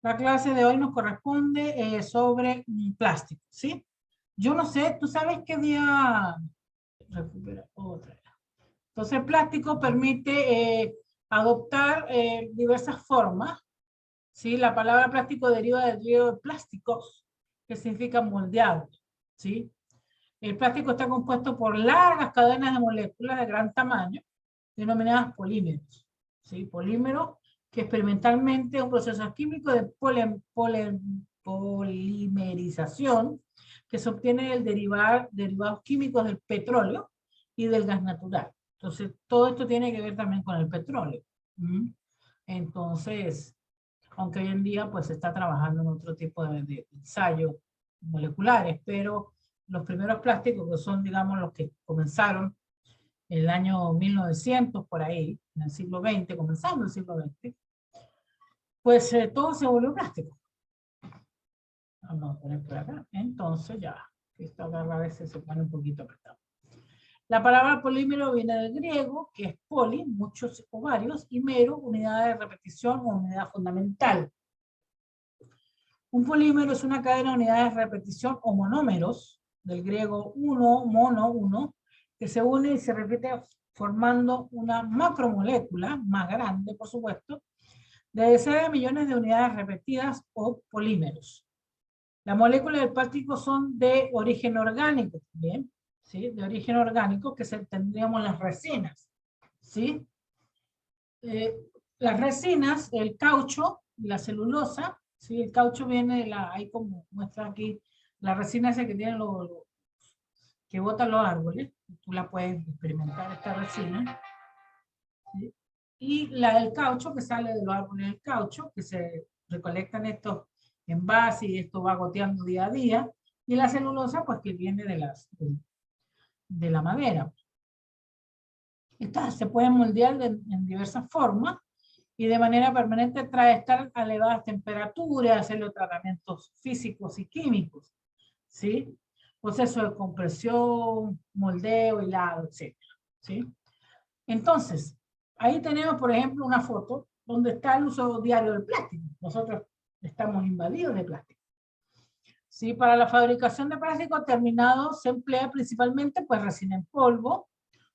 La clase de hoy nos corresponde sobre plástico, ¿sí? Yo no sé, ¿tú sabes qué día? Recupera otra. Entonces, el plástico permite adoptar diversas formas, ¿sí? La palabra plástico deriva del griego de plásticos, que significa moldeado, ¿sí? El plástico está compuesto por largas cadenas de moléculas de gran tamaño, denominadas polímeros, ¿sí? Polímeros que experimentalmente es un proceso químico de polimerización que se obtiene del derivados químicos del petróleo y del gas natural. Entonces, todo esto tiene que ver también con el petróleo. Entonces, aunque hoy en día pues se está trabajando en otro tipo de ensayos moleculares, pero los primeros plásticos que son, digamos, los que comenzaron en el año 1900, por ahí, en el siglo XX, comenzando el siglo XX, pues todo se volvió plástico. Vamos a poner por acá. Entonces ya, esto acá a veces se pone un poquito apretado. La palabra polímero viene del griego, que es poli, muchos o varios, y mero, unidad de repetición o unidad fundamental. Un polímero es una cadena de unidades de repetición o monómeros, del griego uno, mono, uno, que se une y se repite formando una macromolécula, más grande por supuesto, de decenas de millones de unidades repetidas o polímeros. Las moléculas del plástico son de origen orgánico, ¿bien? ¿Sí? De origen orgánico, que tendríamos las resinas, ¿sí? Las resinas, el caucho, la celulosa, ¿sí? El caucho viene de ahí como muestra aquí, la resina esa que tiene que botan los árboles, tú la puedes experimentar esta resina, ¿sí? Y la del caucho que sale de los árboles del caucho, que se recolectan estos envases y esto va goteando día a día, y la celulosa pues que viene de la madera. Estas se pueden moldear en diversas formas y de manera permanente trae estar a elevadas temperaturas, hacerle tratamientos físicos y químicos, ¿sí? Proceso de compresión, moldeo, hilado, etc. ¿Sí? Entonces, ahí tenemos, por ejemplo, una foto donde está el uso diario del plástico. Nosotros estamos invadidos de plástico. ¿Sí? Para la fabricación de plástico terminado se emplea principalmente pues, resina en polvo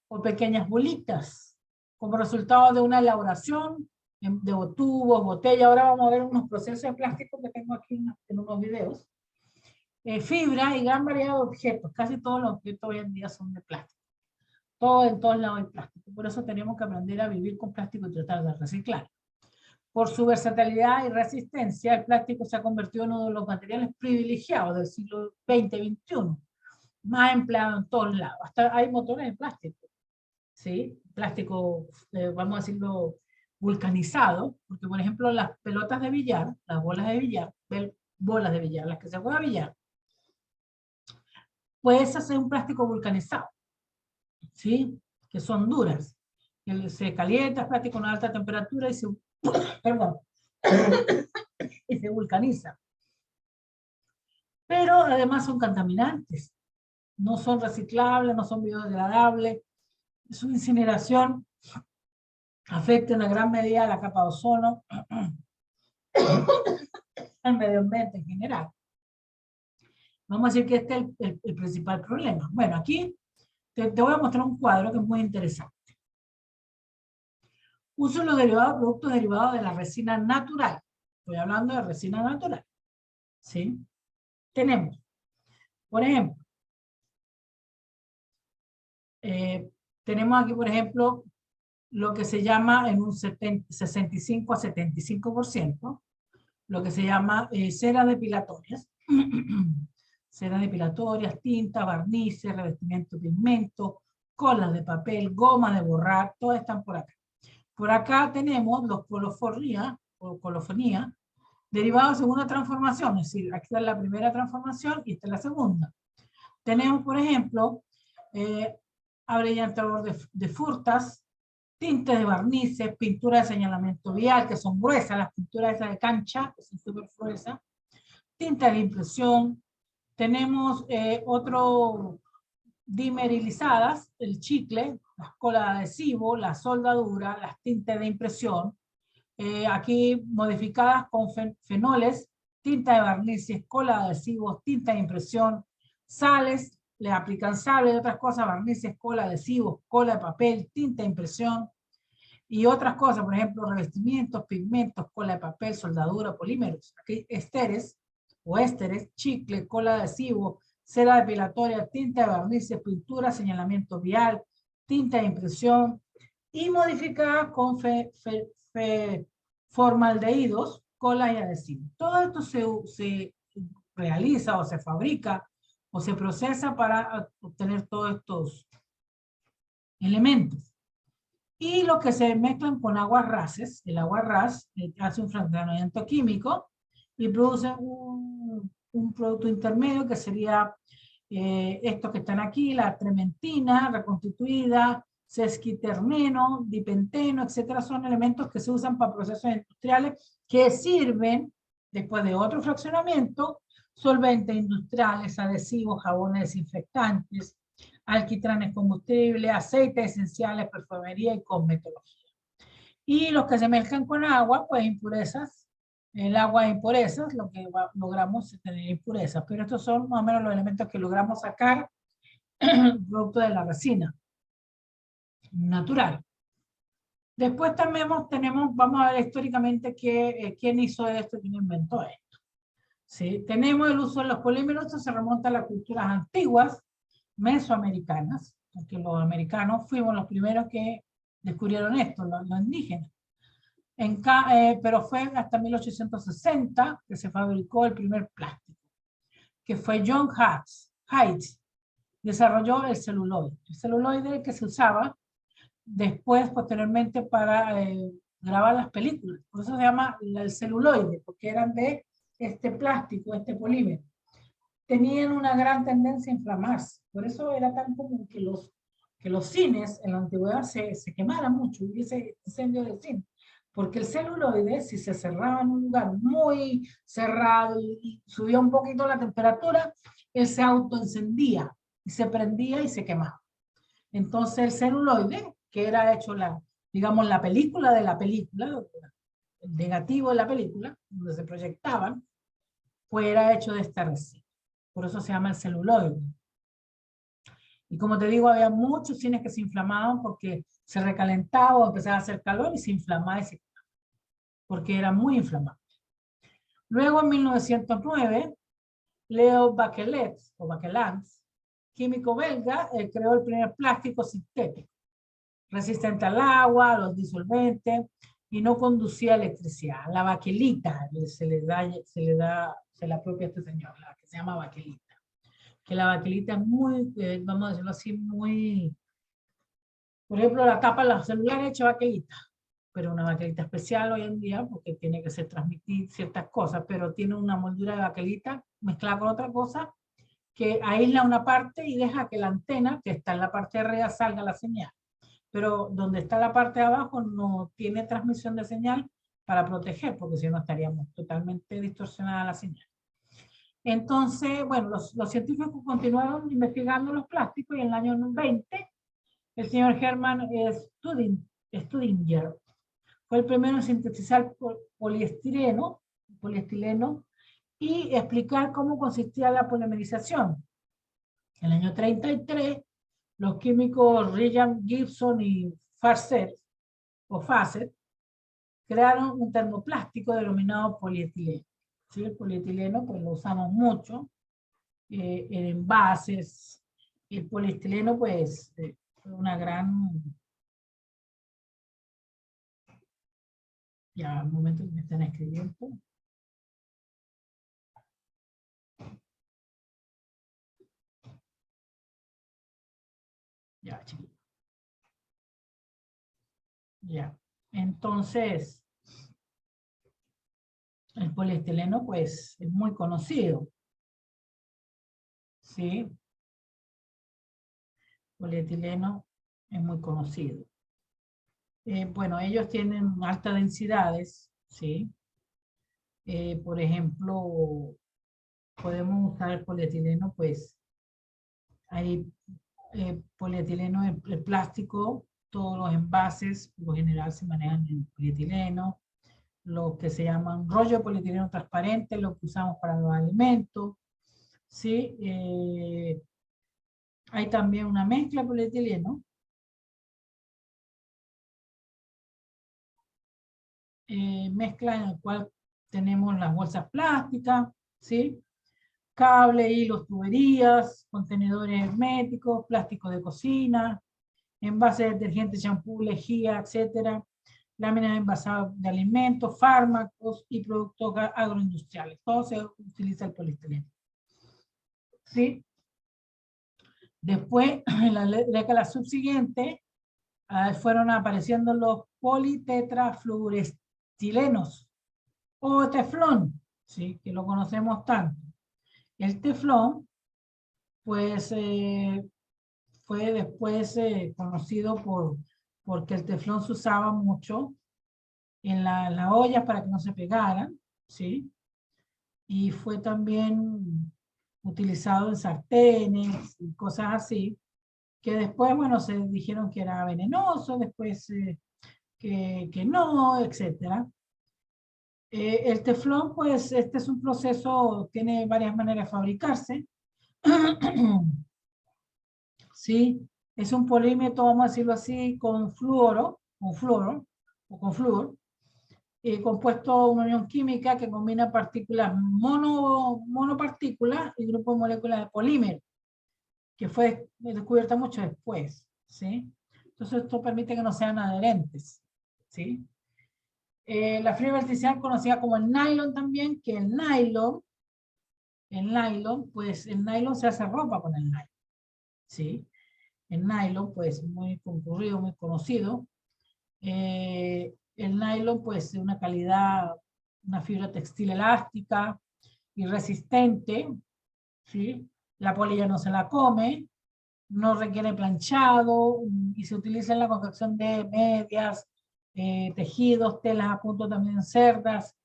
o pequeñas bolitas, como resultado de una elaboración de tubos, botellas. Ahora vamos a ver unos procesos de plástico que tengo aquí en unos videos. Fibra y gran variedad de objetos. Casi todos los objetos hoy en día son de plástico. Todo en todos lados hay plástico. Por eso tenemos que aprender a vivir con plástico y tratar de reciclar. Por su versatilidad y resistencia, el plástico se ha convertido en uno de los materiales privilegiados del siglo XX-XXI, más empleado en todos lados. Hasta hay motores de plástico, ¿sí? Plástico, vamos a decirlo, vulcanizado, porque por ejemplo las pelotas de billar, las bolas de billar, las que se juega billar, puedes hacer un plástico vulcanizado, ¿sí? Que son duras. Se calienta el plástico a una alta temperatura y se, perdón, y se vulcaniza. Pero además son contaminantes, no son reciclables, no son biodegradables. Su incineración afecta en una gran medida la capa de ozono, al medio ambiente en general. Vamos a decir que este es el principal problema. Bueno, aquí te voy a mostrar un cuadro que es muy interesante. Uso los productos derivados de la resina natural. Estoy hablando de resina natural. ¿Sí? Tenemos, por ejemplo, tenemos aquí, por ejemplo, lo que se llama en un 65 a 75%, lo que se llama ceras depilatorias. Ceras depilatorias, tinta, barnices, revestimiento de pigmento, colas de papel, goma de borrar, todas están por acá. Por acá tenemos los colofonía, derivados de segunda transformación, es decir, aquí está la primera transformación y esta es la segunda. Tenemos, por ejemplo, abrillantador de furtas, tintes de barnices, pintura de señalamiento vial, que son gruesas, las pinturas esas de cancha, que son súper gruesas, tinta de impresión, tenemos otro dimerilizadas, el chicle, las colas de adhesivo, la soldadura, las tintas de impresión, aquí modificadas con fenoles, tinta de barnices, cola de adhesivos, tinta de impresión, sales, le aplican sales y otras cosas, barnices, cola, adhesivos, cola de papel, tinta de impresión y otras cosas, por ejemplo, revestimientos, pigmentos, cola de papel, soldadura, polímeros, aquí ésteres o ésteres, chicle, cola de adhesivo, cera depilatoria, tinta de barnices, pintura, señalamiento vial, tinta de impresión y modificadas con formaldehídos, colas y adhesivos. Todo esto se realiza o se fabrica o se procesa para obtener todos estos elementos. Y los que se mezclan con aguas rases, el agua ras hace un fraccionamiento químico y produce un producto intermedio que sería estos que están aquí, la trementina reconstituida, sesquitermeno, dipenteno, etcétera, son elementos que se usan para procesos industriales que sirven, después de otro fraccionamiento, solventes industriales, adhesivos, jabones desinfectantes, alquitranes combustibles, aceites esenciales, perfumería y cosmetología. Y los que se mezclan con agua, pues impurezas, el agua de impurezas, lo que logramos es tener impurezas, pero estos son más o menos los elementos que logramos sacar producto de la resina natural. Después también vamos a ver históricamente quién hizo esto, quién inventó esto. ¿Sí? Tenemos el uso de los polímeros, esto se remonta a las culturas antiguas, mesoamericanas, porque los americanos fuimos los primeros que descubrieron esto, los indígenas. Pero fue hasta 1860 que se fabricó el primer plástico, que fue John Haidt, desarrolló el celuloide. El celuloide que se usaba después, posteriormente, para grabar las películas. Por eso se llama el celuloide, porque eran de este plástico, este polímero. Tenían una gran tendencia a inflamarse. Por eso era tan común que los cines en la antigüedad se quemaran mucho, hubiese incendio de cine. Porque el celuloide, si se cerraba en un lugar muy cerrado y subía un poquito la temperatura, él se autoencendía y se prendía y se quemaba. Entonces el celuloide, que era hecho digamos, la película de la película, el negativo de la película, donde se proyectaban, pues era hecho de esta resina. Por eso se llama el celuloide. Y como te digo, había muchos cines que se inflamaban porque se recalentaba o empezaba a hacer calor y se inflamaba y se quemaba, porque era muy inflamable. Luego, en 1909, Leo Bachelet, o Bachelant, químico belga, creó el primer plástico sintético, resistente al agua, a los disolventes, y no conducía electricidad. La baquelita se la apropia a este señor, la que se llama baquelita. Que la baquelita es muy, vamos a decirlo así, muy... Por ejemplo, la tapa de los celulares hecha baquelita, pero una baquelita especial hoy en día porque tiene que ser transmitir ciertas cosas, pero tiene una moldura de baquelita mezclada con otra cosa que aísla una parte y deja que la antena, que está en la parte de arriba, salga la señal. Pero donde está la parte de abajo no tiene transmisión de señal para proteger, porque si no estaríamos totalmente distorsionada la señal. Entonces, bueno, los científicos continuaron investigando los plásticos y en el año 20, el señor Hermann Staudinger fue el primero en sintetizar poliestireno y explicar cómo consistía la polimerización. En el año 33, los químicos Regan Gibson y Facet crearon un termoplástico denominado polietileno. ¿Sí? El polietileno pues lo usamos mucho en envases. El poliestireno pues fue una gran... Ya, al momento que me están escribiendo. Ya, chiquito. Ya. Entonces, el poliestireno pues es muy conocido. ¿Sí? Polietileno es muy conocido. Bueno, ellos tienen altas densidades, ¿sí? Por ejemplo, podemos usar el polietileno, pues hay polietileno, el plástico, todos los envases, por lo general se manejan en polietileno. lo que se llaman rollo de polietileno transparente, lo que usamos para los alimentos, ¿sí? Hay también una mezcla de polietileno, mezcla en el cual tenemos las bolsas plásticas, ¿sí? Cable, hilos, tuberías, contenedores herméticos, plástico de cocina, envases de detergente, champú, lejía, etcétera, láminas envasadas de alimentos, fármacos y productos agroindustriales. Todo se utiliza el poliestireno. ¿Sí? Después, en la década subsiguiente, fueron apareciendo los politetrafluorestilenos o teflón, ¿sí? Que lo conocemos tanto. El teflón, pues, fue después conocido porque el teflón se usaba mucho en las ollas para que no se pegaran, ¿sí? Y fue también utilizado en sartenes y cosas así, que después, bueno, se dijeron que era venenoso, después que no, etcétera. El teflón, pues, este es un proceso, tiene varias maneras de fabricarse. ¿Sí? Es un polímetro, vamos a decirlo así, con fluoro, o con flúor, compuesto de una unión química que combina partículas monopartículas y grupos de moléculas de polímero, que fue descubierta mucho después, ¿sí? Entonces esto permite que no sean adherentes, ¿sí? La fibra artificial conocida como el nylon también, que el nylon, pues el nylon se hace ropa con el nylon, ¿sí? El nylon, pues muy concurrido, muy conocido. El nylon, pues de una calidad, una fibra textil elástica y resistente, ¿sí? La polilla no se la come, no requiere planchado y se utiliza en la confección de medias, tejidos, telas a punto también cerdas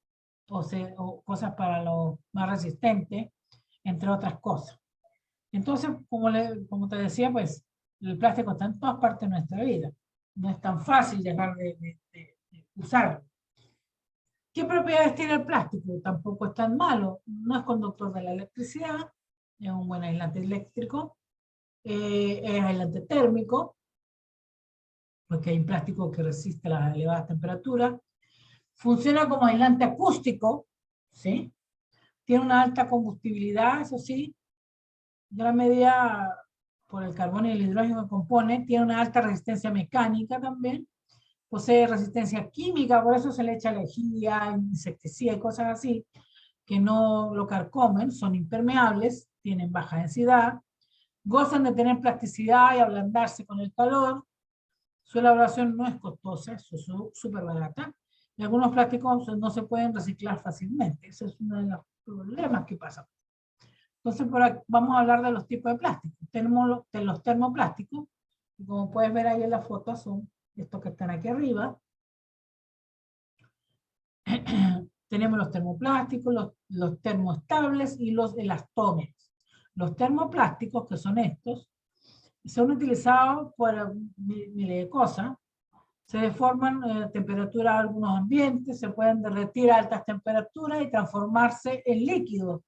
o cosas para lo más resistente, entre otras cosas. Entonces, como te decía, pues el plástico está en todas partes de nuestra vida. No es tan fácil dejar de usarlo. ¿Qué propiedades tiene el plástico? Tampoco es tan malo. No es conductor de la electricidad, es un buen aislante eléctrico, es aislante térmico, porque hay un plástico que resiste las elevadas temperaturas. Funciona como aislante acústico, ¿sí? Tiene una alta combustibilidad, eso sí, gran medida por el carbono y el hidrógeno que compone, tiene una alta resistencia mecánica también, posee resistencia química, por eso se le echa lejía, insecticida y cosas así, que no lo carcomen, son impermeables, tienen baja densidad, gozan de tener plasticidad y ablandarse con el calor, su elaboración no es costosa, es súper barata, y algunos plásticos no se pueden reciclar fácilmente, ese es uno de los problemas que pasa. Entonces, por aquí vamos a hablar de los tipos de plástico. Tenemos los termoplásticos, y como puedes ver ahí en la foto, son estos que están aquí arriba. Tenemos los termoplásticos, los termoestables y los elastómeros. Los termoplásticos, que son estos, son utilizados por miles de cosas. Se deforman a temperatura de algunos ambientes, se pueden derretir a altas temperaturas y transformarse en líquidos,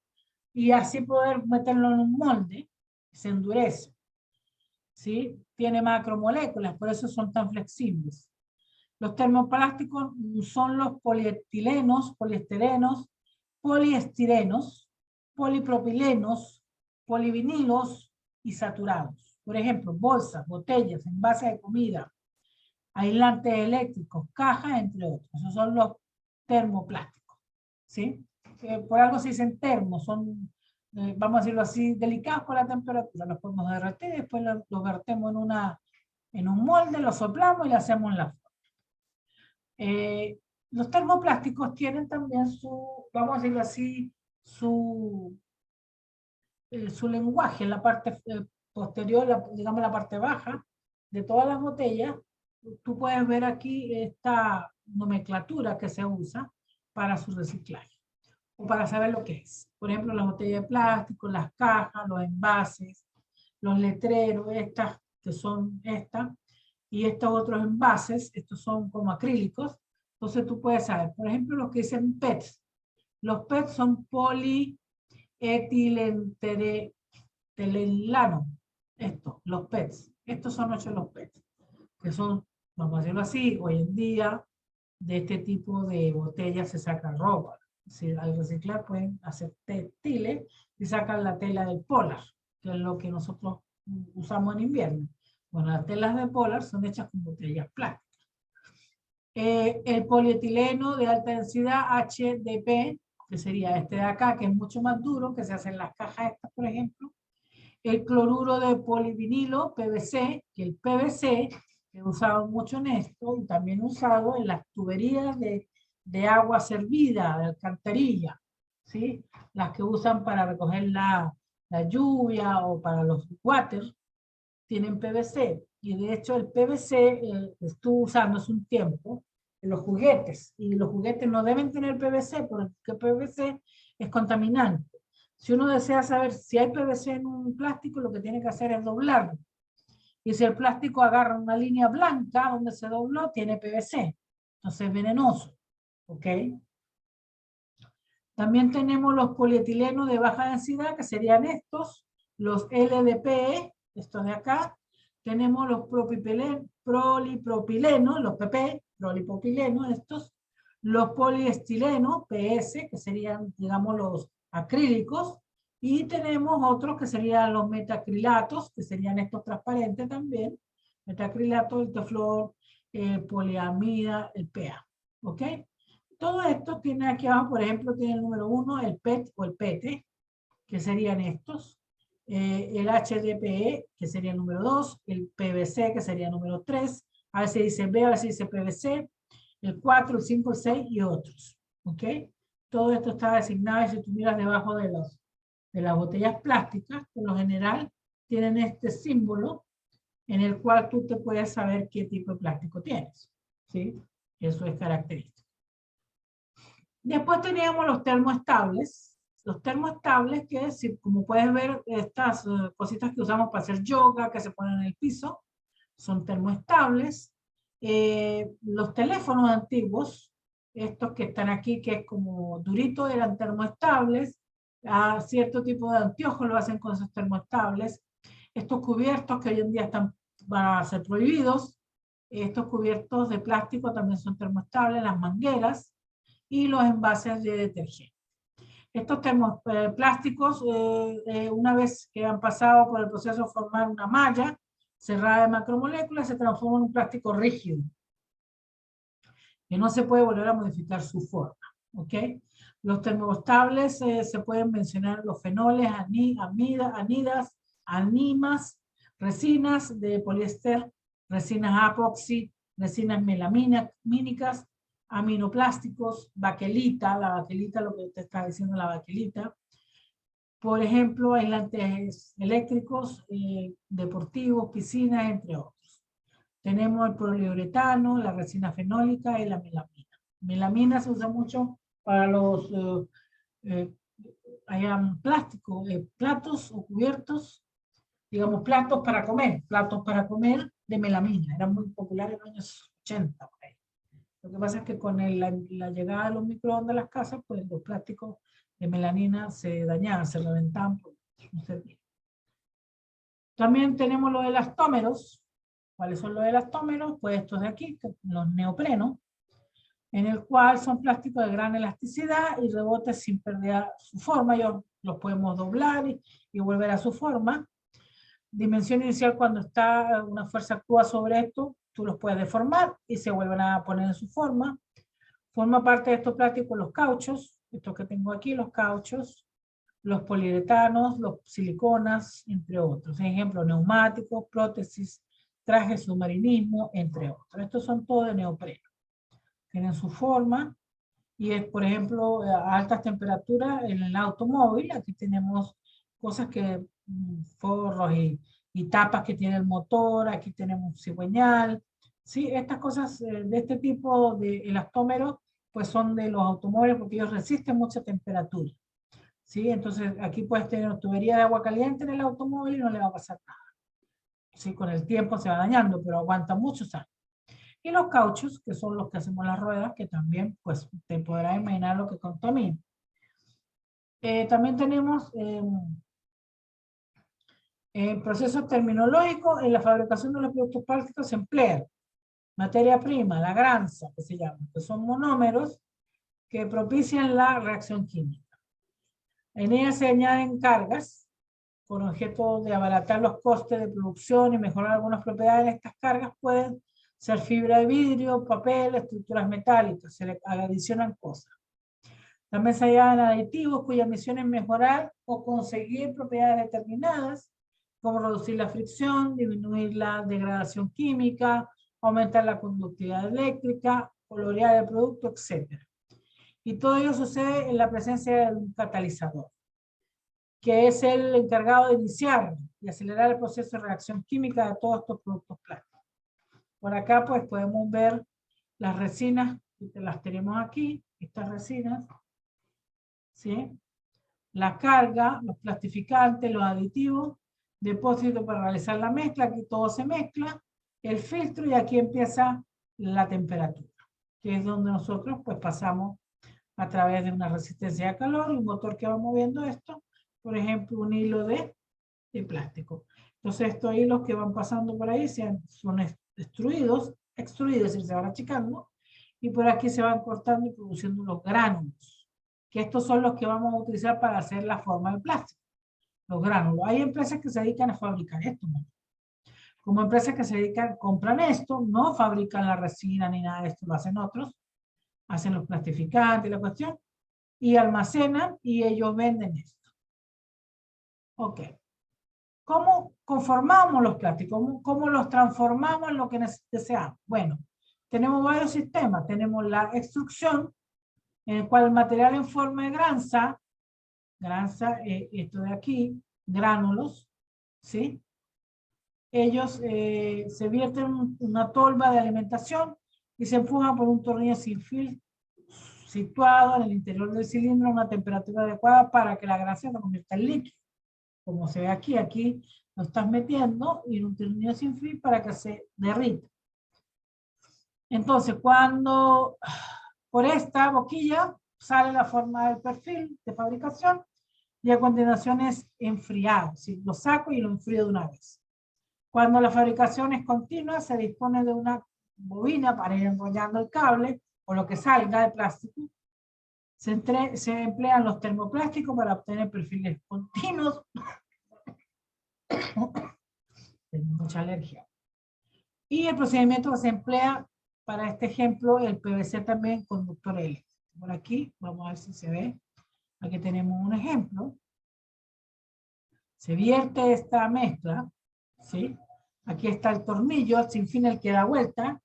y así poder meterlo en un molde, se endurece, ¿sí? Tiene macromoléculas, por eso son tan flexibles. Los termoplásticos son los polietilenos, poliesterenos, poliestirenos, polipropilenos, polivinilos y saturados. Por ejemplo, bolsas, botellas, envases de comida, aislantes eléctricos, cajas, entre otros. Esos son los termoplásticos, ¿sí? Por algo se dicen termos, son, vamos a decirlo así, delicados por la temperatura. Los podemos derretir, después los vertemos en un molde, los soplamos y le hacemos la forma. Los termoplásticos tienen también vamos a decirlo así, su lenguaje en la parte posterior, digamos la parte baja de todas las botellas. Tú puedes ver aquí esta nomenclatura que se usa para su reciclaje o para saber lo que es. Por ejemplo, las botellas de plástico, las cajas, los envases, los letreros, estas que son estas, y estos otros envases, estos son como acrílicos, Entonces tú puedes saber, por ejemplo, los que dicen PETs. Los PETs son polietilenglicol. Los PETs. Estos son los PETs, que son, vamos a decirlo así, hoy en día, de este tipo de botellas se sacan ropa. Si al reciclar pueden hacer textiles y sacan la tela del polar, que es lo que nosotros usamos en invierno. Bueno, las telas de polar son hechas con botellas plásticas. El polietileno de alta densidad HDP, que sería este de acá, que es mucho más duro, que se hace en las cajas estas, por ejemplo. El cloruro de polivinilo, PVC, que el PVC he usado mucho en esto y también usado en las tuberías de agua servida, de alcantarilla, ¿sí? Las que usan para recoger la lluvia o para los water, tienen PVC. Y de hecho el PVC estuvo usando hace un tiempo en los juguetes. Y los juguetes no deben tener PVC porque PVC es contaminante. Si uno desea saber si hay PVC en un plástico, lo que tiene que hacer es doblarlo. Y si el plástico agarra una línea blanca donde se dobló, tiene PVC. Entonces es venenoso. ¿Ok? También tenemos los polietilenos de baja densidad, que serían estos, los LDPE, estos de acá. Tenemos los polipropilenos, los PP, polipropilenos, estos. Los poliestilenos, PS, que serían, digamos, los acrílicos. Y tenemos otros que serían los metacrilatos, que serían estos transparentes también. Metacrilato, el teflón, el poliamida, el PA. ¿Ok? Todo esto tiene aquí abajo, por ejemplo, tiene el número 1, el PET o el PET, que serían estos. El HDPE, que sería el número 2, el PVC, que sería el número 3, a veces dice B, a veces dice PVC, el 4, el 5, el 6 y otros. ¿Ok? Todo esto está designado y si tú miras debajo de las botellas plásticas, por lo general, tienen este símbolo en el cual tú te puedes saber qué tipo de plástico tienes. ¿Sí? Eso es característico. Después teníamos los termoestables. Los termoestables que, como puedes ver, estas cositas que usamos para hacer yoga, que se ponen en el piso, son termoestables. Los teléfonos antiguos, estos que están aquí, que es como durito, eran termoestables. A cierto tipo de anteojos lo hacen con esos termoestables. Estos cubiertos que hoy en día van a ser prohibidos, estos cubiertos de plástico también son termoestables, las mangueras y los envases de detergente. Estos plásticos, una vez que han pasado por el proceso de formar una malla cerrada de macromoléculas, se transforman en un plástico rígido, que no se puede volver a modificar su forma. ¿Ok? Los termoestables se pueden mencionar los fenoles, anidas, animas, resinas de poliéster, resinas apoxi, resinas melamínicas, aminoplásticos, baquelita, la baquelita, lo que te está diciendo la baquelita. Por ejemplo, aislantes eléctricos, deportivos, piscinas, entre otros. Tenemos el poliuretano, la resina fenólica y la melamina. Melamina se usa mucho para los plásticos, platos o cubiertos, digamos platos para comer de melamina. Eran muy populares en los años 80. Por ahí. Lo que pasa es que con la llegada de los microondas a las casas, pues los plásticos de melanina se dañaban, se reventaban por no servir. También tenemos los elastómeros. ¿Cuáles son los elastómeros? Pues estos de aquí, los neoprenos, en el cual son plásticos de gran elasticidad y rebotes sin perder su forma. Los podemos doblar y volver a su forma. Dimensión inicial, cuando está una fuerza actúa sobre esto, tú los puedes deformar y se vuelven a poner en su forma. Forma parte de estos plásticos los cauchos, estos que tengo aquí, los cauchos, los poliuretanos, los siliconas, entre otros. Ejemplo, neumáticos, prótesis, trajes submarinismo, entre otros. Estos son todos de neopreno. Tienen su forma y es, por ejemplo, a altas temperaturas en el automóvil. Aquí tenemos cosas que, forros y tapas que tiene el motor. Aquí tenemos cigüeñal. ¿Sí? Estas cosas de este tipo de elastómeros pues son de los automóviles porque ellos resisten mucha temperatura. ¿Sí? Entonces aquí puedes tener una tubería de agua caliente en el automóvil y no le va a pasar nada. ¿Sí? Con el tiempo se va dañando, pero aguanta muchos años. Y los cauchos, que son los que hacemos las ruedas, que también, pues, te podrás imaginar lo que contamina. También tenemos procesos terminológicos. En la fabricación de los productos plásticos se emplea materia prima, la granza, que se llama, que son monómeros que propician la reacción química. En ella se añaden cargas con objeto de abaratar los costes de producción y mejorar algunas propiedades. Estas cargas pueden ser fibra de vidrio, papel, estructuras metálicas, se le adicionan cosas. También se añaden aditivos cuya misión es mejorar o conseguir propiedades determinadas, como reducir la fricción, disminuir la degradación química, aumentar la conductividad eléctrica, colorear el producto, etc. Y todo ello sucede en la presencia de un catalizador, que es el encargado de iniciar y acelerar el proceso de reacción química de todos estos productos plásticos. Por acá pues podemos ver las resinas, que las tenemos aquí, estas resinas, ¿sí? La carga, los plastificantes, los aditivos, depósito para realizar la mezcla, aquí todo se mezcla, el filtro y aquí empieza la temperatura, que es donde nosotros pues pasamos a través de una resistencia de calor y un motor que va moviendo esto, por ejemplo un hilo de plástico. Entonces estos hilos que van pasando por ahí son extruidos, es decir, se van achicando, y por aquí se van cortando y produciendo los gránulos, que estos son los que vamos a utilizar para hacer la forma del plástico, los gránulos. Hay empresas que se dedican a fabricar esto, ¿no? Como empresas que se dedican, compran esto, no fabrican la resina ni nada de esto, lo hacen otros, hacen los plastificantes, la cuestión, y almacenan y ellos venden esto. Ok. ¿Cómo conformamos los plásticos? ¿Cómo los transformamos en lo que deseamos? Bueno, tenemos varios sistemas. Tenemos la extrusión, en el cual el material en forma de granza, esto de aquí, gránulos, ¿sí? Ellos se vierten en una tolva de alimentación y se empujan por un tornillo sin fil situado en el interior del cilindro a una temperatura adecuada para que la grasa se convierta en líquido. Como se ve aquí, aquí lo estás metiendo y en un tornillo sin fil para que se derrita. Entonces, cuando por esta boquilla sale la forma del perfil de fabricación y a continuación es enfriado. ¿Sí? Lo saco y lo enfrío de una vez. Cuando la fabricación es continua, se dispone de una bobina para ir enrollando el cable o lo que salga de plástico. Se emplean los termoplásticos para obtener perfiles continuos. Tengo mucha alergia. Y el procedimiento que se emplea para este ejemplo, el PVC también conductor eléctrico. Por aquí, vamos a ver si se ve. Aquí tenemos un ejemplo. Se vierte esta mezcla, ¿sí? Aquí está el tornillo sin fin el que da vuelta.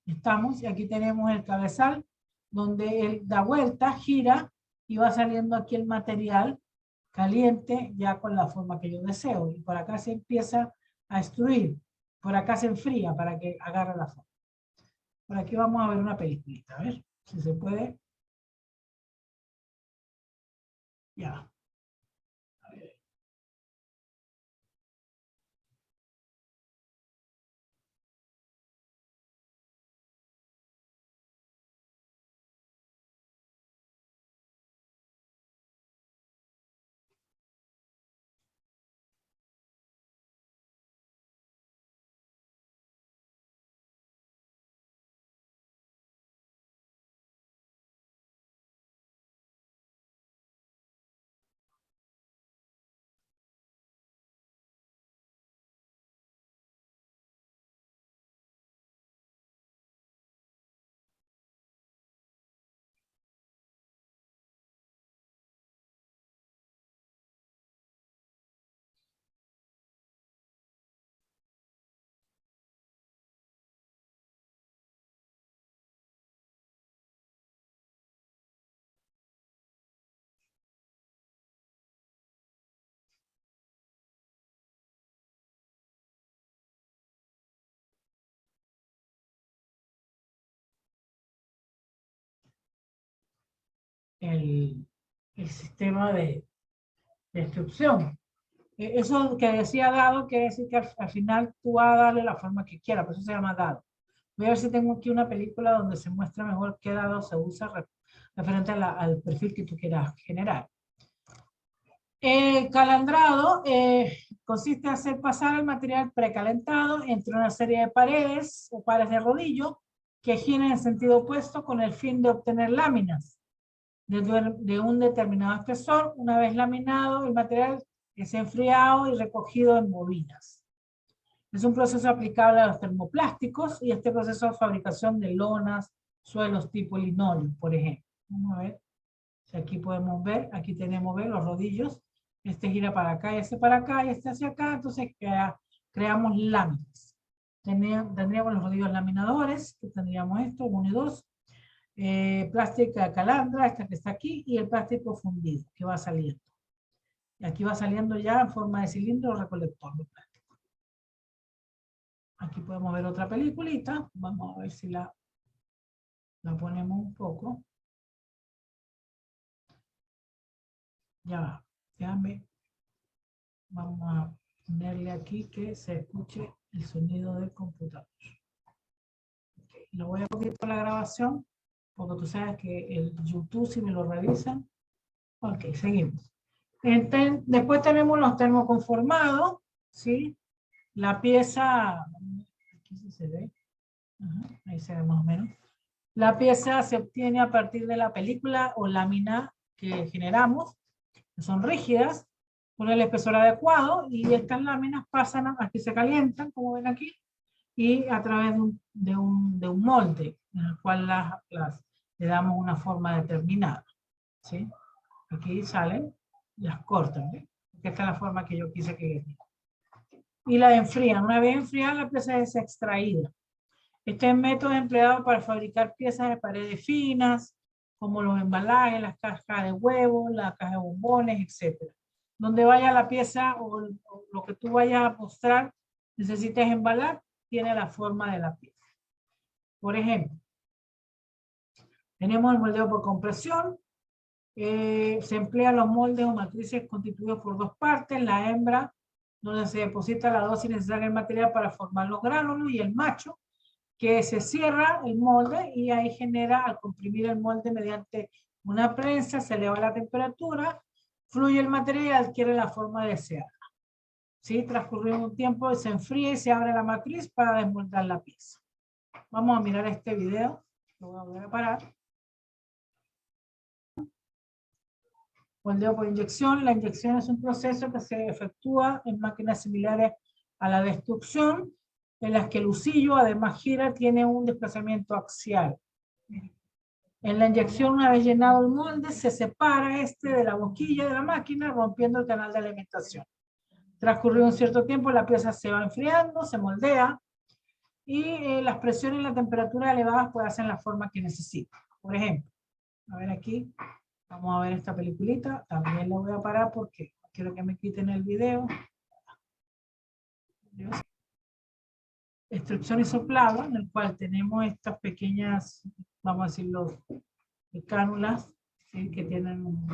Estamos, y aquí tenemos el cabezal, donde él da vuelta, gira, y va saliendo aquí el material caliente, ya con la forma que yo deseo. Y por acá se empieza a extruir. Por acá se enfría para que agarre la forma. Por aquí vamos a ver una peliculita, a ver si se puede. Ya. A ver. El sistema de extrusión. Eso que decía dado, que decir que al final tú vas a darle la forma que quieras, por eso se llama dado. Voy a ver si tengo aquí una película donde se muestra mejor qué dado se usa referente al perfil que tú quieras generar. El calandrado consiste en hacer pasar el material precalentado entre una serie de paredes o pares de rodillo que giran en sentido opuesto con el fin de obtener láminas de un determinado espesor. Una vez laminado, el material es enfriado y recogido en bobinas. Es un proceso aplicable a los termoplásticos y este proceso de fabricación de lonas, suelos tipo linoleum, por ejemplo. Vamos a ver si aquí podemos ver, aquí tenemos los rodillos. Este gira para acá y este para acá y este hacia acá, entonces creamos láminas. Tendríamos los rodillos laminadores, que tendríamos esto, 1 y 2. Plástica calandra, esta que está aquí, y el plástico fundido, que va saliendo. Y aquí va saliendo ya en forma de cilindro recolector de plástico. Aquí podemos ver otra peliculita. Vamos a ver si la ponemos un poco. Ya va, déjame. Vamos a ponerle aquí que se escuche el sonido del computador. Okay. Lo voy a poner por la grabación, porque tú sabes que el YouTube, si me lo revisan. Ok, seguimos. Después tenemos los termoconformados, ¿sí? La pieza, aquí sí se ve, ahí se ve más o menos. La pieza se obtiene a partir de la película o lámina que generamos, que son rígidas, con el espesor adecuado, y estas láminas pasan, aquí se calientan, como ven aquí, y a través de un molde, en el cual le damos una forma determinada, ¿sí? Aquí salen, las cortan, ¿ves? Porque esta es la forma que yo quise que quede. Y la enfrían. Una vez enfriada, la pieza es extraída. Este método es empleado para fabricar piezas de paredes finas, como los embalajes, las cajas de huevos, las cajas de bombones, etc. Donde vaya la pieza o lo que tú vayas a mostrar, necesites embalar, tiene la forma de la pieza. Por ejemplo, tenemos el moldeo por compresión. Se emplean los moldes o matrices constituidos por 2 partes, la hembra, donde se deposita la dosis necesaria del material para formar los gránulos, y el macho, que se cierra el molde y ahí genera, al comprimir el molde mediante una prensa, se eleva la temperatura, fluye el material y adquiere la forma deseada. ¿Sí? Transcurrido un tiempo se enfría y se abre la matriz para desmoldar la pieza. Vamos a mirar este video, lo voy a volver a parar. Moldeo por inyección. La inyección es un proceso que se efectúa en máquinas similares a la destrucción, en las que el husillo, además gira, tiene un desplazamiento axial. En la inyección, una vez llenado el molde, se separa este de la boquilla de la máquina, rompiendo el canal de alimentación. Transcurrido un cierto tiempo, la pieza se va enfriando, se moldea, y las presiones y la temperatura elevadas pueden hacer la forma que necesita. Por ejemplo, a ver aquí, vamos a ver esta peliculita. También la voy a parar porque quiero que me quiten el video. Extrusión y soplado, en el cual tenemos estas pequeñas, vamos a decirlo, cánulas, ¿sí? Que tienen un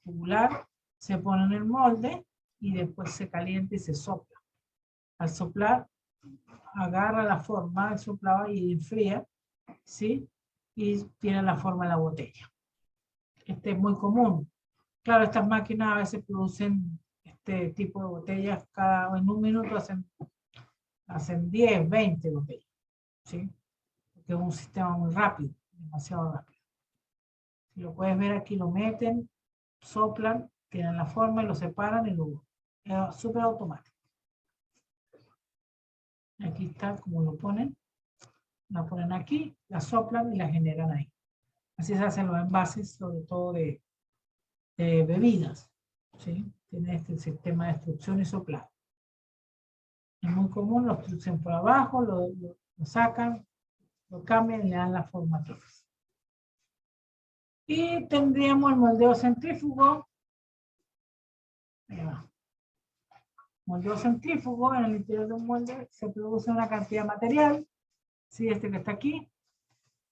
tubular, se pone en el molde y después se calienta y se sopla. Al soplar, agarra la forma del soplado y enfría, ¿sí? Y tiene la forma de la botella. Este es muy común. Claro, estas máquinas a veces producen este tipo de botellas en un minuto hacen 10, 20 botellas, ¿sí? Porque es un sistema muy rápido, demasiado rápido. Si lo puedes ver aquí, lo meten, soplan, tienen la forma y lo separan y luego es súper automático. Aquí está como lo ponen, la ponen aquí, la soplan y la generan ahí. Así se hacen los envases, sobre todo de bebidas, ¿sí? Tiene este sistema de extrusión y soplado. Es muy común, lo extruyen por abajo, lo sacan, lo cambian y le dan la forma que es. Y tendríamos el moldeo centrífugo. Ahí va. Moldeo centrífugo, en el interior de un molde se produce una cantidad de material, ¿sí? Este que está aquí,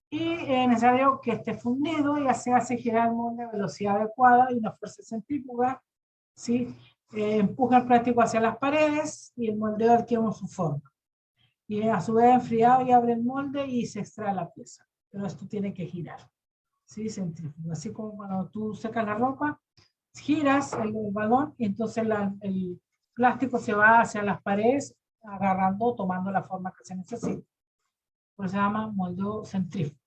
y es necesario que esté fundido y se hace girar el molde a velocidad adecuada y una fuerza centrífuga, ¿sí? Empuja el plástico hacia las paredes y el moldeo adquiere su forma. Y a su vez enfriado y abre el molde y se extrae la pieza. Pero esto tiene que girar. ¿Sí? Centrífugo. Así como cuando tú secas la ropa, giras el balón y entonces el plástico se va hacia las paredes agarrando, tomando la forma que se necesita. Por eso se llama moldeo centrífugo.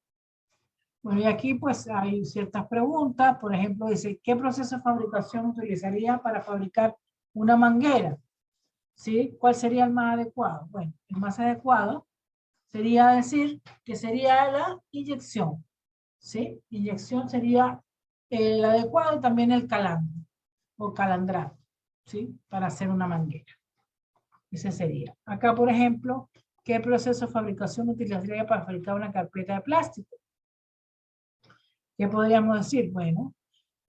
Bueno, y aquí pues hay ciertas preguntas. Por ejemplo, dice, ¿qué proceso de fabricación utilizaría para fabricar una manguera? ¿Sí? ¿Cuál sería el más adecuado? Bueno, el más adecuado sería decir que sería la inyección. ¿Sí? Inyección sería el adecuado y también el calandro o calandrado, ¿sí? Para hacer una manguera. Ese sería. Acá, por ejemplo, ¿qué proceso de fabricación utilizaría para fabricar una carpeta de plástico? ¿Qué podríamos decir? Bueno,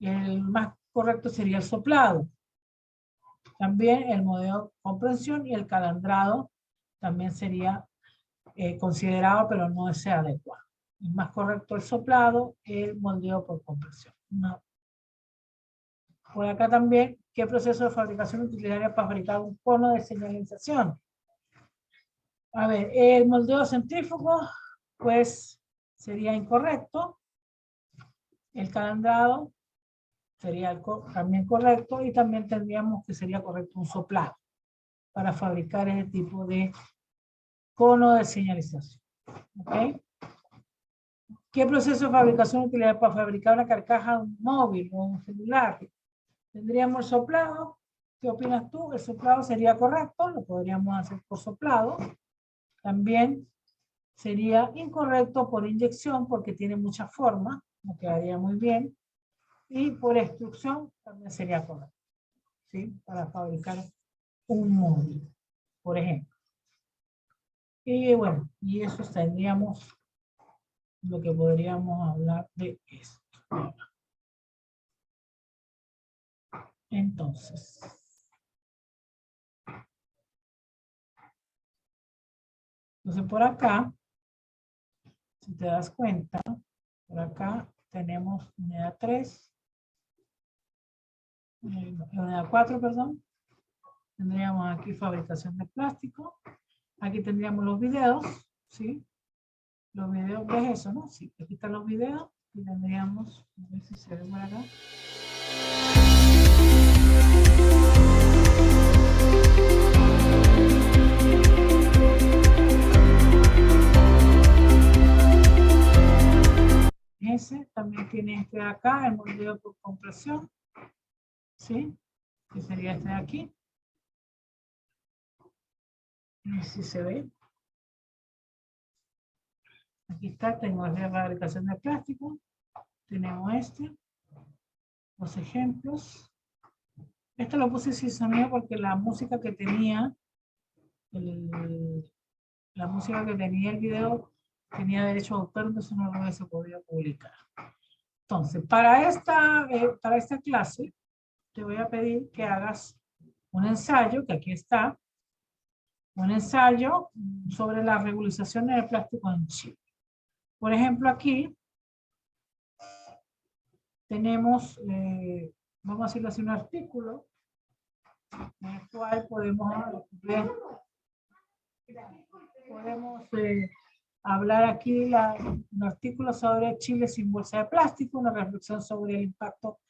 el más correcto sería el soplado. También el modelo de compresión y el calandrado también sería considerado, pero no es adecuado. Es más correcto el soplado, el moldeo por compresión. No. Por acá también, ¿qué proceso de fabricación utilizaría para fabricar un cono de señalización? A ver, el moldeo centrífugo, pues sería incorrecto. El calandrado sería también correcto y también tendríamos que sería correcto un soplado para fabricar ese tipo de cono de señalización. ¿Ok? ¿Qué proceso de fabricación utilizaría para fabricar una carcasa de un móvil o un celular? Tendríamos el soplado. ¿Qué opinas tú? El soplado sería correcto, lo podríamos hacer por soplado. También sería incorrecto por inyección porque tiene mucha forma, no quedaría muy bien. Y por extrusión también sería correcto, ¿sí? Para fabricar un móvil, por ejemplo. Y bueno, y eso tendríamos lo que podríamos hablar de esto. Entonces, por acá, si te das cuenta, por acá tenemos unidad 3, unidad 4, perdón. Tendríamos aquí fabricación de plástico. Aquí tendríamos los videos, ¿sí? Los videos, ¿ves eso, no? Sí, aquí están los videos y tendríamos, a ver si se ve por acá. Ese también tiene este de acá, el moldeo por compresión, ¿sí? Que sería este de aquí. A ver si se ve. Aquí está, tengo la fabricación de plástico. Tenemos los ejemplos. Esto lo puse sin sonido porque la música que tenía, la música que tenía el video tenía derecho a autor, entonces no lo hubiese podido publicar. Entonces, para esta clase, te voy a pedir que hagas un ensayo, que aquí está, un ensayo sobre la regularización del plástico en Chile. Por ejemplo, aquí tenemos, vamos a decirlo así, un artículo en el cual podemos hablar aquí un artículo sobre Chile sin bolsa de plástico, una reflexión sobre el impacto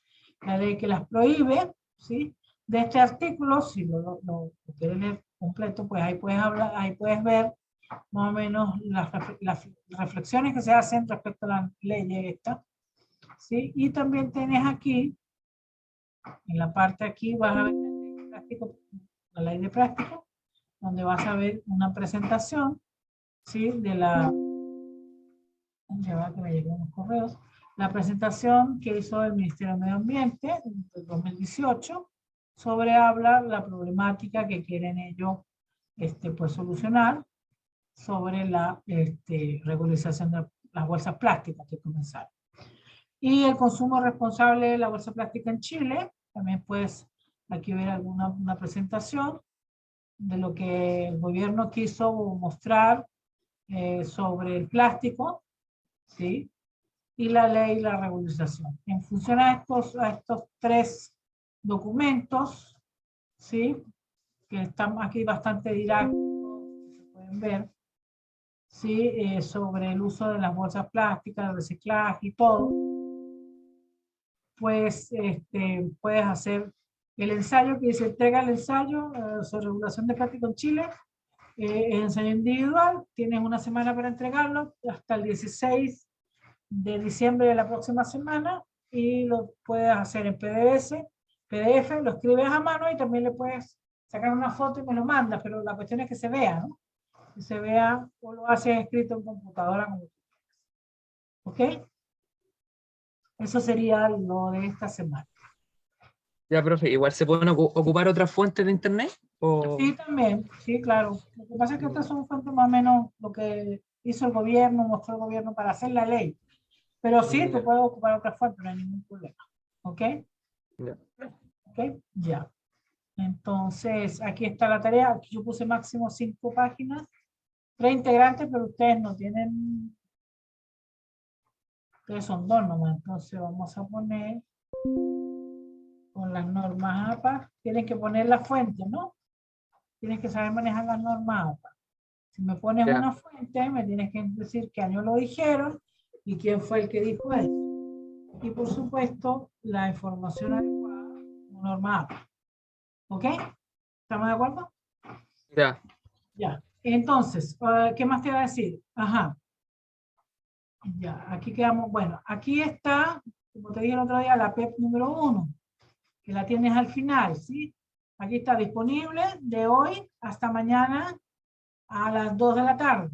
de la ley que las prohíbe, ¿sí? De este artículo, si lo quieres leer completo, pues ahí puedes hablar, ahí puedes ver más o menos las reflexiones que se hacen respecto a la ley esta, ¿sí? Y también tienes aquí, en la parte aquí, vas a ver la ley de plástico, donde vas a ver una presentación, ¿sí? De la... Ya va que me lleguen los correos. La presentación que hizo el Ministerio de Medio Ambiente en 2018 sobre hablar la problemática que quieren ellos pues, solucionar sobre la regularización de las bolsas plásticas que comenzaron. Y el consumo responsable de la bolsa plástica en Chile, también puedes aquí ver una presentación de lo que el gobierno quiso mostrar sobre el plástico, ¿sí? Y la ley y la regularización. En función a estos tres documentos, ¿sí? Que están aquí bastante didácticos, se pueden pueden ver, ¿sí? Sobre el uso de las bolsas plásticas, el reciclaje y todo, pues puedes hacer el ensayo que se entrega el ensayo sobre regulación de plástico en Chile. Es ensayo individual, tienes una semana para entregarlo hasta el 16 de diciembre de la próxima semana y lo puedes hacer en PDF, lo escribes a mano y también le puedes sacar una foto y me lo mandas, pero la cuestión es que se vea, ¿no? Que se vea o lo haces escrito en computadora. ¿Ok? Eso sería lo de esta semana. Ya, profe, igual se pueden ocupar otras fuentes de internet. Sí, también, sí, claro. Lo que pasa es que estas son fuentes más o menos lo que hizo el gobierno, mostró el gobierno para hacer la ley. Pero sí, tú puedes ocupar otras fuentes, no hay ningún problema. ¿Ok? Ya. ¿Ok? Ya. Entonces, aquí está la tarea. Aquí yo puse máximo 5 páginas. 3 integrantes, pero ustedes no tienen... Ustedes son 2 nomás. Entonces vamos a poner con las normas APA. Tienen que poner la fuente, ¿no? Tienes que saber manejar las normas APA. Si me pones Ya. una fuente, me tienes que decir qué año lo dijeron y quién fue el que dijo eso. Y por supuesto, la información adecuada, norma APA. ¿Ok? ¿Estamos de acuerdo? Ya. Ya. Entonces, ¿qué más te iba a decir? Ajá. Ya, aquí quedamos. Bueno, aquí está, como te dije el otro día, la PEP número 1, que la tienes al final, ¿sí? Aquí está disponible de hoy hasta mañana a las 2 de la tarde.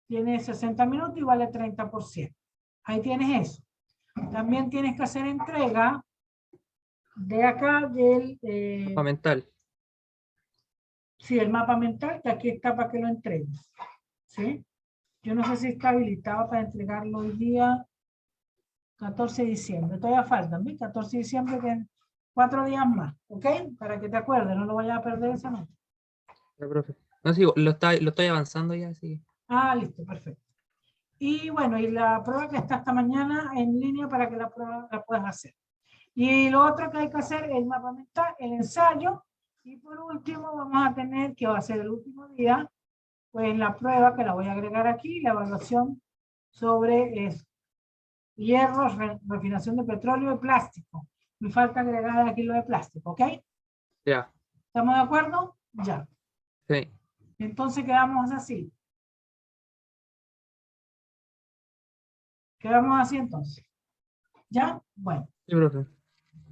Tiene 60 minutos y vale 30%. Ahí tienes eso. También tienes que hacer entrega de acá del... Mapa mental. sí, el mapa mental, que aquí está para que lo entregues. ¿Sí? Yo no sé si está habilitado para entregarlo hoy día 14 de diciembre. Todavía faltan, ¿ves? 14 de diciembre, que 4 días más, ¿ok? Para que te acuerdes, no lo vayas a perder esa noche. Ya, profe. No, sí, lo estoy avanzando ya, así que. Ah, listo, perfecto. Y bueno, y la prueba que está esta mañana en línea para que la prueba la puedas hacer. Y lo otro que hay que hacer es el mapa mental, el ensayo. Y por último vamos a tener, que va a ser el último día, pues la prueba que la voy a agregar aquí, la evaluación sobre hierro, refinación de petróleo y plástico. Me falta agregar aquí lo de plástico, ¿ok? Ya. ¿Estamos de acuerdo? Ya. Sí. Entonces quedamos así. Quedamos así entonces. ¿Ya? Bueno. Sí, profe.